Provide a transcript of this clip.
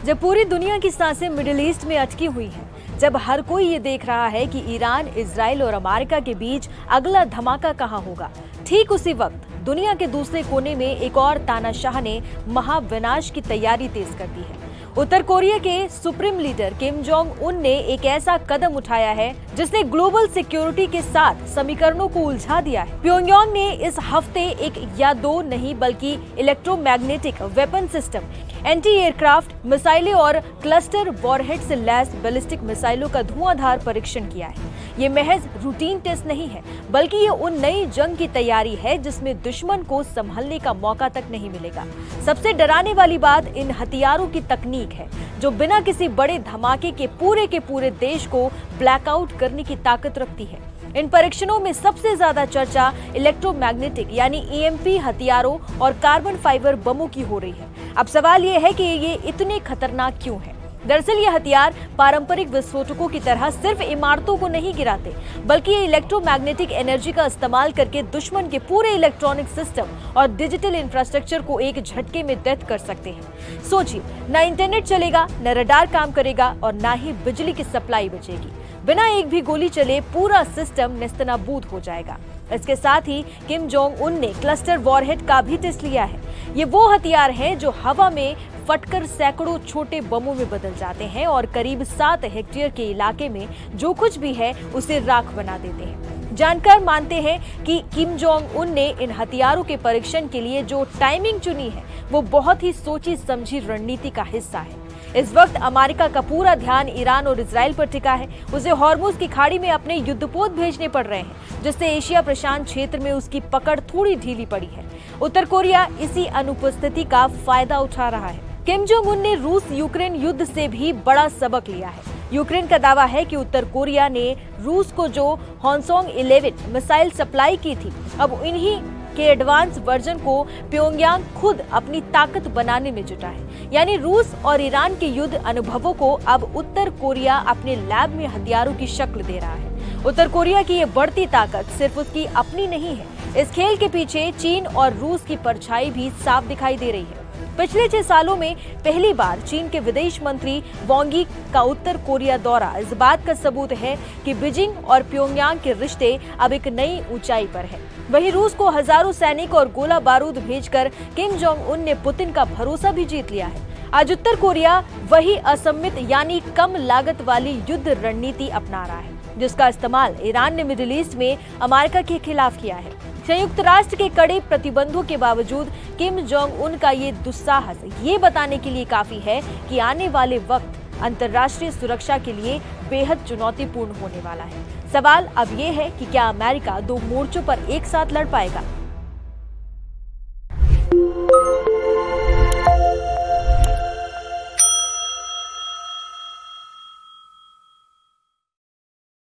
जब पूरी दुनिया की सांसें मिडिल ईस्ट में अटकी हुई हैं, जब हर कोई ये देख रहा है कि ईरान, इजराइल और अमेरिका के बीच अगला धमाका कहां होगा, ठीक उसी वक्त दुनिया के दूसरे कोने में एक और तानाशाह ने महाविनाश की तैयारी तेज कर दी है। उत्तर कोरिया के supreme leader Kim Jong Un ने एक ऐसा कदम उठाया है जिसने ग्लोबल सिक्योरिटी के साथ समीकरणों को उलझा दिया है। प्योंगयांग ने इस हफ्ते एक या दो नहीं बल्कि electromagnetic weapon system, anti aircraft मिसाइलें और क्लस्टर वॉरहेड से लैस बैलिस्टिक मिसाइलों का धुआंधार परीक्षण किया है। ये महज रूटीन टेस्ट नहीं है, बल्कि ये उन नई जंग की तैयारी है जिसमें दुश्मन को संभलने का मौका तक नहीं मिलेगा। सबसे डराने वाली बात इन हथियारों की तकनीक है, जो बिना किसी बड़े धमाके के पूरे देश को ब्लैकआउट करने की ताकत रखती है। इन परीक्षणों में सबसे ज्यादा चर्चा इलेक्ट्रोमैग्नेटिक यानी ईएमपी हथियारों और कार्बन फाइबर बमों की हो रही है। अब सवाल ये है कि ये इतने खतरनाक क्यों हैं? दरअसल ये हथियार पारंपरिक विस्फोटकों की तरह सिर्फ इमारतों को नहीं गिराते, बल्कि ये इलेक्ट्रोमैग्नेटिक एनर्जी का इस्तेमाल करके दुश्मन के पूरे इलेक्ट्रॉनिक सिस्टम और डिजिटल इंफ्रास्ट्रक्चर को एक झटके में दैत कर सकते हैं। सोचिए, ना इंटरनेट चलेगा, न रडार काम करेगा और ना ही बिजली की सप्लाई बचेगी। बिना एक भी गोली चले पूरा सिस्टम नेस्तनाबूद हो जाएगा। इसके साथ ही किम जोंग उन ने क्लस्टर वॉरहेड का भी टेस्ट लिया है। ये वो हथियार हैं जो हवा में फटकर सैकड़ों छोटे बमों में बदल जाते हैं और करीब 7 हेक्टेयर के इलाके में जो कुछ भी है उसे राख बना देते हैं। जानकार मानते हैं कि किम जोंग उन ने इन हथियारों के परीक्षण के लिए जो टाइमिंग चुनी है वो बहुत ही सोची समझी रणनीति का हिस्सा है। इस वक्त अमेरिका का पूरा ध्यान ईरान और इजराइल पर टिका है। उसे हॉर्मुज की खाड़ी में अपने युद्धपोत भेजने पड़ रहे हैं, जिससे एशिया प्रशांत क्षेत्र में उसकी पकड़ थोड़ी ढीली पड़ी है। उत्तर कोरिया इसी अनुपस्थिति का फायदा उठा रहा है। किम जोंग उन ने रूस यूक्रेन युद्ध से भी बड़ा सबक लिया है। यूक्रेन का दावा है कि उत्तर कोरिया ने रूस को जो हॉन्सोंग 11 मिसाइल सप्लाई की थी, अब इन्हीं के एडवांस वर्जन को प्योंगयांग खुद अपनी ताकत बनाने में जुटा है। यानी रूस और ईरान के युद्ध अनुभवों को अब उत्तर कोरिया अपने लैब में हथियारों की शक्ल दे रहा है। उत्तर कोरिया की ये बढ़ती ताकत सिर्फ उसकी अपनी नहीं है, इस खेल के पीछे चीन और रूस की परछाई भी साफ दिखाई दे रही है। पिछले 6 सालों में पहली बार चीन के विदेश मंत्री वांग यी का उत्तर कोरिया दौरा इस बात का सबूत है कि बीजिंग और प्योंगयांग के रिश्ते अब एक नई ऊंचाई पर है। वहीं रूस को हजारों सैनिक और गोला बारूद भेजकर किम जोंग उन ने पुतिन का भरोसा भी जीत लिया है। आज उत्तर कोरिया वही असममित यानी कम लागत वाली युद्ध रणनीति अपना रहा है, जिसका इस्तेमाल ईरान ने मिडिल ईस्ट में अमेरिका के खिलाफ किया है। संयुक्त राष्ट्र के कड़े प्रतिबंधों के बावजूद किम जोंग उन का ये दुस्साहस ये बताने के लिए काफी है कि आने वाले वक्त अंतर्राष्ट्रीय सुरक्षा के लिए बेहद चुनौतीपूर्ण होने वाला है। सवाल अब ये है कि क्या अमेरिका 2 मोर्चों पर एक साथ लड़ पाएगा?